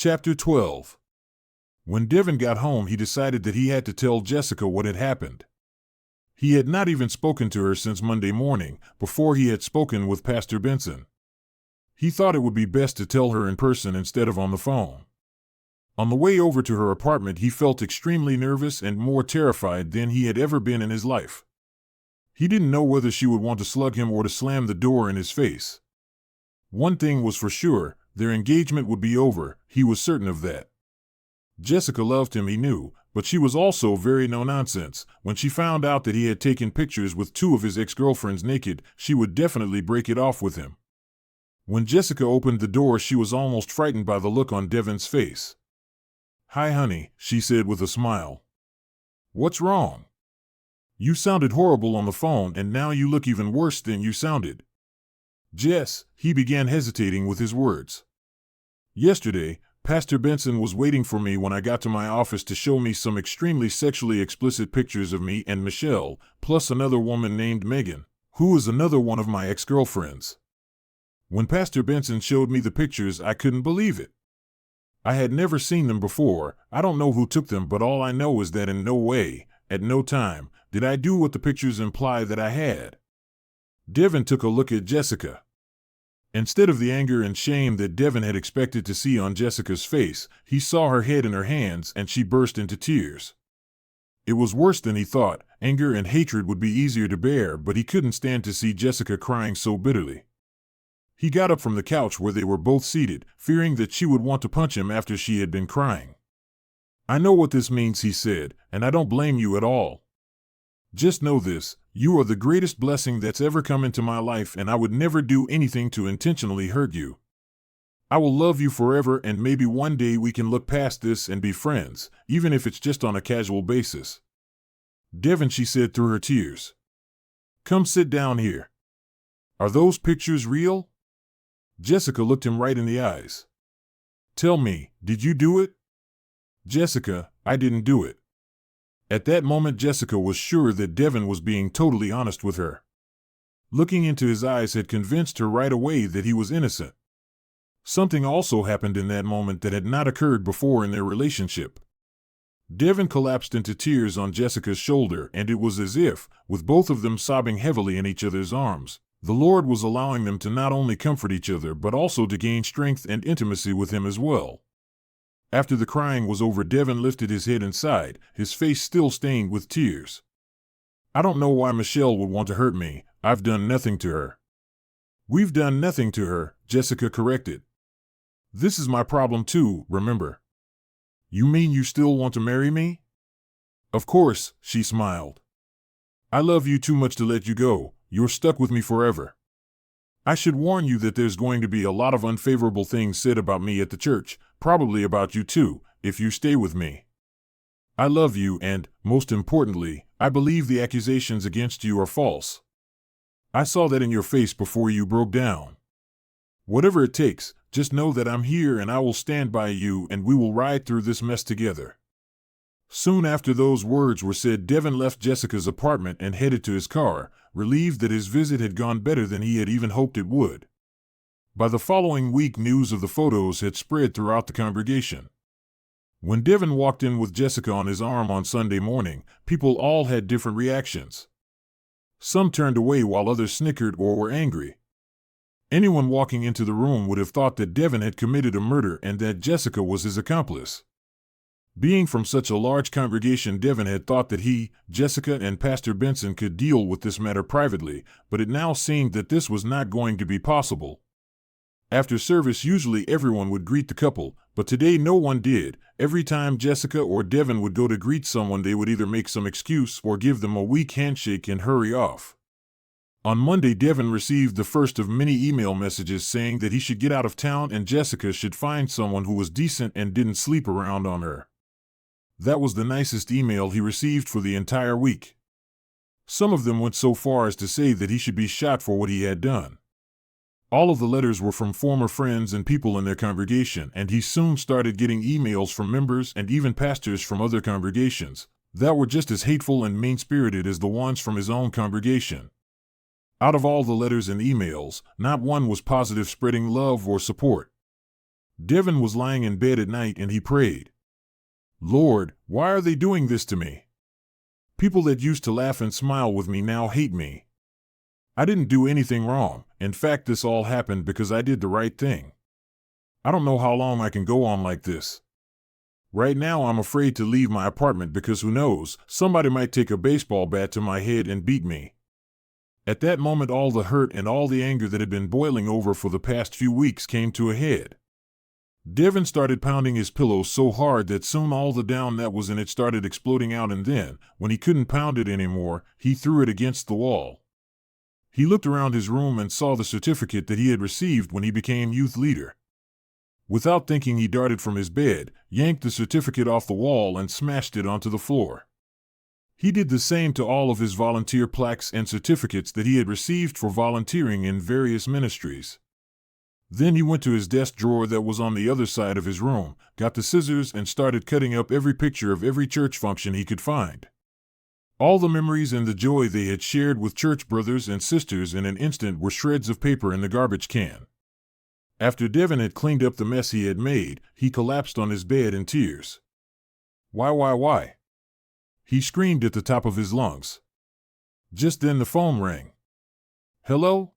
Chapter 12. When Devin got home, he decided that he had to tell Jessica what had happened. He had not even spoken to her since Monday morning, before he had spoken with Pastor Benson. He thought it would be best to tell her in person instead of on the phone. On the way over to her apartment, he felt extremely nervous and more terrified than he had ever been in his life. He didn't know whether she would want to slug him or to slam the door in his face. One thing was for sure, their engagement would be over, he was certain of that. Jessica loved him, he knew, but she was also very no-nonsense. When she found out that he had taken pictures with two of his ex-girlfriends naked, she would definitely break it off with him. When Jessica opened the door, she was almost frightened by the look on Devin's face. "Hi, honey," she said with a smile. "What's wrong? You sounded horrible on the phone, and now you look even worse than you sounded." "Jess," he began, hesitating with his words. "Yesterday, Pastor Benson was waiting for me when I got to my office to show me some extremely sexually explicit pictures of me and Michelle, plus another woman named Megan, who is another one of my ex-girlfriends. When Pastor Benson showed me the pictures, I couldn't believe it. I had never seen them before. I don't know who took them, but all I know is that in no way, at no time, did I do what the pictures imply that I had." Devin took a look at Jessica. Instead of the anger and shame that Devin had expected to see on Jessica's face, he saw her head in her hands and she burst into tears. It was worse than he thought. Anger and hatred would be easier to bear, but he couldn't stand to see Jessica crying so bitterly. He got up from the couch where they were both seated, fearing that she would want to punch him after she had been crying. "I know what this means," he said, "and I don't blame you at all. Just know this, you are the greatest blessing that's ever come into my life, and I would never do anything to intentionally hurt you. I will love you forever, and maybe one day we can look past this and be friends, even if it's just on a casual basis." "Devin," she said through her tears, "come sit down here. Are those pictures real?" Jessica looked him right in the eyes. "Tell me, did you do it?" "Jessica, I didn't do it." At that moment, Jessica was sure that Devin was being totally honest with her. Looking into his eyes had convinced her right away that he was innocent. Something also happened in that moment that had not occurred before in their relationship. Devin collapsed into tears on Jessica's shoulder, and it was as if, with both of them sobbing heavily in each other's arms, the Lord was allowing them to not only comfort each other but also to gain strength and intimacy with him as well. After the crying was over, Devin lifted his head and sighed, his face still stained with tears. "I don't know why Michelle would want to hurt me. I've done nothing to her." "We've done nothing to her," Jessica corrected. "This is my problem too, remember." "You mean you still want to marry me?" "Of course," she smiled. "I love you too much to let you go. You're stuck with me forever. I should warn you that there's going to be a lot of unfavorable things said about me at the church, probably about you too, if you stay with me. I love you and, most importantly, I believe the accusations against you are false. I saw that in your face before you broke down. Whatever it takes, just know that I'm here and I will stand by you and we will ride through this mess together." Soon after those words were said, Devin left Jessica's apartment and headed to his car, relieved that his visit had gone better than he had even hoped it would. By the following week, news of the photos had spread throughout the congregation. When Devin walked in with Jessica on his arm on Sunday morning, people all had different reactions. Some turned away while others snickered or were angry. Anyone walking into the room would have thought that Devin had committed a murder and that Jessica was his accomplice. Being from such a large congregation, Devin had thought that he, Jessica, and Pastor Benson could deal with this matter privately, but it now seemed that this was not going to be possible. After service, usually everyone would greet the couple, but today no one did. Every time Jessica or Devin would go to greet someone, they would either make some excuse or give them a weak handshake and hurry off. On Monday, Devin received the first of many email messages saying that he should get out of town and Jessica should find someone who was decent and didn't sleep around on her. That was the nicest email he received for the entire week. Some of them went so far as to say that he should be shot for what he had done. All of the letters were from former friends and people in their congregation, and he soon started getting emails from members and even pastors from other congregations that were just as hateful and mean-spirited as the ones from his own congregation. Out of all the letters and emails, not one was positive, spreading love or support. Devin was lying in bed at night and he prayed, "Lord, why are they doing this to me? People that used to laugh and smile with me now hate me. I didn't do anything wrong. In fact, this all happened because I did the right thing. I don't know how long I can go on like this. Right now, I'm afraid to leave my apartment because who knows, somebody might take a baseball bat to my head and beat me." At that moment, all the hurt and all the anger that had been boiling over for the past few weeks came to a head. Devin started pounding his pillow so hard that soon all the down that was in it started exploding out, and then, when he couldn't pound it anymore, he threw it against the wall. He looked around his room and saw the certificate that he had received when he became youth leader. Without thinking, he darted from his bed, yanked the certificate off the wall, and smashed it onto the floor. He did the same to all of his volunteer plaques and certificates that he had received for volunteering in various ministries. Then he went to his desk drawer that was on the other side of his room, got the scissors, and started cutting up every picture of every church function he could find. All the memories and the joy they had shared with church brothers and sisters in an instant were shreds of paper in the garbage can. After Devin had cleaned up the mess he had made, he collapsed on his bed in tears. Why? He screamed at the top of his lungs. Just then the phone rang. "Hello?"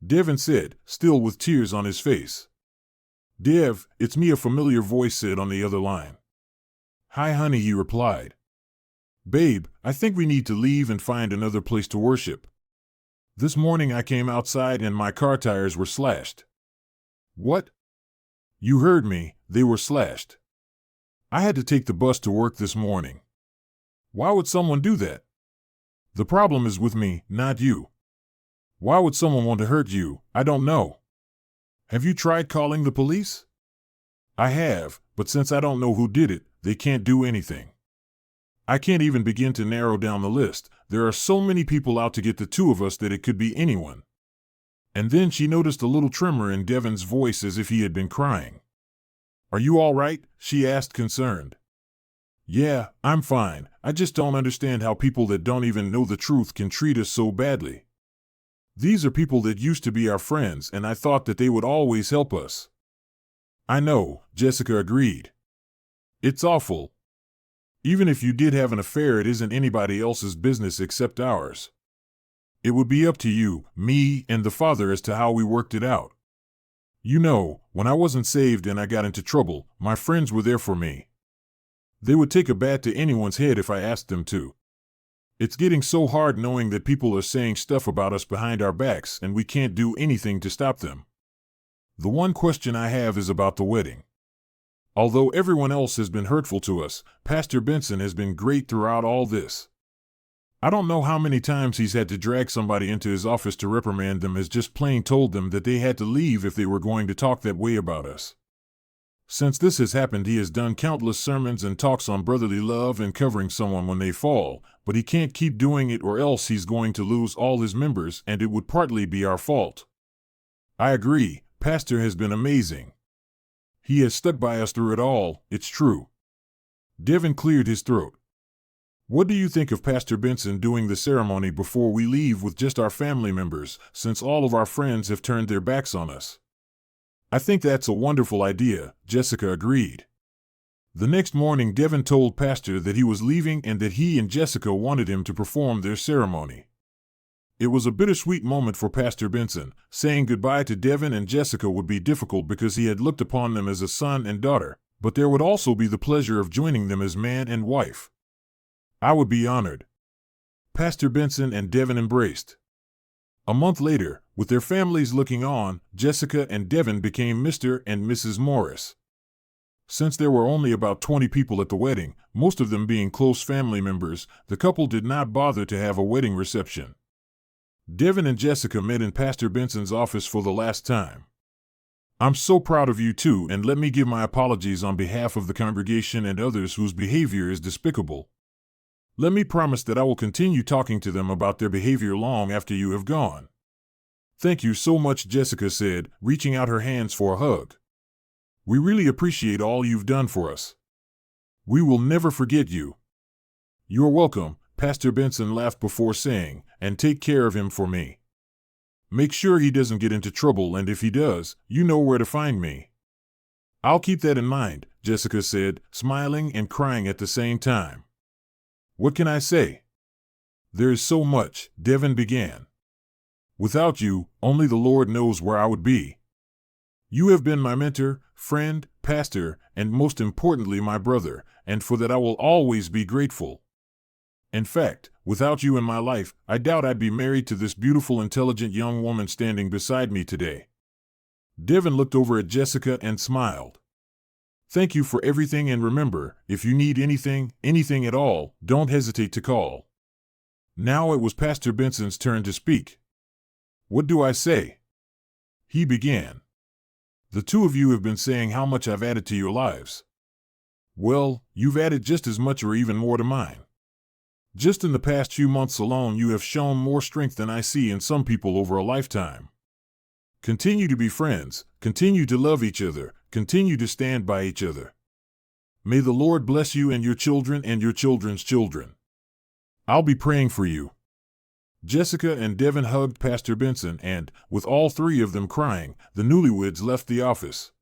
Devin said, still with tears on his face. "Dev, it's me," a familiar voice said on the other line. "Hi, honey," he replied. "Babe, I think we need to leave and find another place to worship. This morning I came outside and my car tires were slashed." "What?" "You heard me, they were slashed. I had to take the bus to work this morning." "Why would someone do that?" "The problem is with me, not you." "Why would someone want to hurt you?" "I don't know." "Have you tried calling the police?" "I have, but since I don't know who did it, they can't do anything. I can't even begin to narrow down the list. There are so many people out to get the two of us that it could be anyone." And then she noticed a little tremor in Devin's voice, as if he had been crying. "Are you all right?" she asked, concerned. "Yeah, I'm fine. I just don't understand how people that don't even know the truth can treat us so badly. These are people that used to be our friends, and I thought that they would always help us." "I know," Jessica agreed. "It's awful. Even if you did have an affair, it isn't anybody else's business except ours. It would be up to you, me, and the Father as to how we worked it out. You know, when I wasn't saved and I got into trouble, my friends were there for me. They would take a bat to anyone's head if I asked them to. It's getting so hard knowing that people are saying stuff about us behind our backs and we can't do anything to stop them. The one question I have is about the wedding. Although everyone else has been hurtful to us, Pastor Benson has been great throughout all this. I don't know how many times he's had to drag somebody into his office to reprimand them, has just plain told them that they had to leave if they were going to talk that way about us. Since this has happened, he has done countless sermons and talks on brotherly love and covering someone when they fall, but he can't keep doing it or else he's going to lose all his members and it would partly be our fault. I agree, Pastor has been amazing. He has stuck by us through it all, it's true." Devin cleared his throat. "What do you think of Pastor Benson doing the ceremony before we leave with just our family members, since all of our friends have turned their backs on us?" "I think that's a wonderful idea," Jessica agreed. The next morning, Devin told Pastor that he was leaving and that he and Jessica wanted him to perform their ceremony. It was a bittersweet moment for Pastor Benson. Saying goodbye to Devin and Jessica would be difficult because he had looked upon them as a son and daughter, but there would also be the pleasure of joining them as man and wife. "I would be honored." Pastor Benson and Devin embraced. A month later, with their families looking on, Jessica and Devin became Mr. and Mrs. Morris. Since there were only about 20 people at the wedding, most of them being close family members, the couple did not bother to have a wedding reception. Devin and Jessica met in Pastor Benson's office for the last time. "I'm so proud of you two, and let me give my apologies on behalf of the congregation and others whose behavior is despicable. Let me promise that I will continue talking to them about their behavior long after you have gone." "Thank you so much," Jessica said, reaching out her hands for a hug. "We really appreciate all you've done for us. We will never forget you." "You're welcome," Pastor Benson laughed before saying, "and take care of him for me. Make sure he doesn't get into trouble, and if he does, you know where to find me." I'll keep that in mind, Jessica said, smiling and crying at the same time. What can I say? There is so much, Devin began. Without you, only the Lord knows where I would be. You have been my mentor, friend, pastor, and most importantly my brother, and for that I will always be grateful. In fact, without you in my life, I doubt I'd be married to this beautiful, intelligent young woman standing beside me today. Devin looked over at Jessica and smiled. Thank you for everything, and remember, if you need anything at all, don't hesitate to call. Now it was Pastor Benson's turn to speak. What do I say? He began. The two of you have been saying how much I've added to your lives. Well, you've added just as much or even more to mine. Just in the past few months alone, you have shown more strength than I see in some people over a lifetime. Continue to be friends, continue to love each other, continue to stand by each other. May the Lord bless you and your children and your children's children. I'll be praying for you. Jessica and Devin hugged Pastor Benson and, with all three of them crying, the newlyweds left the office.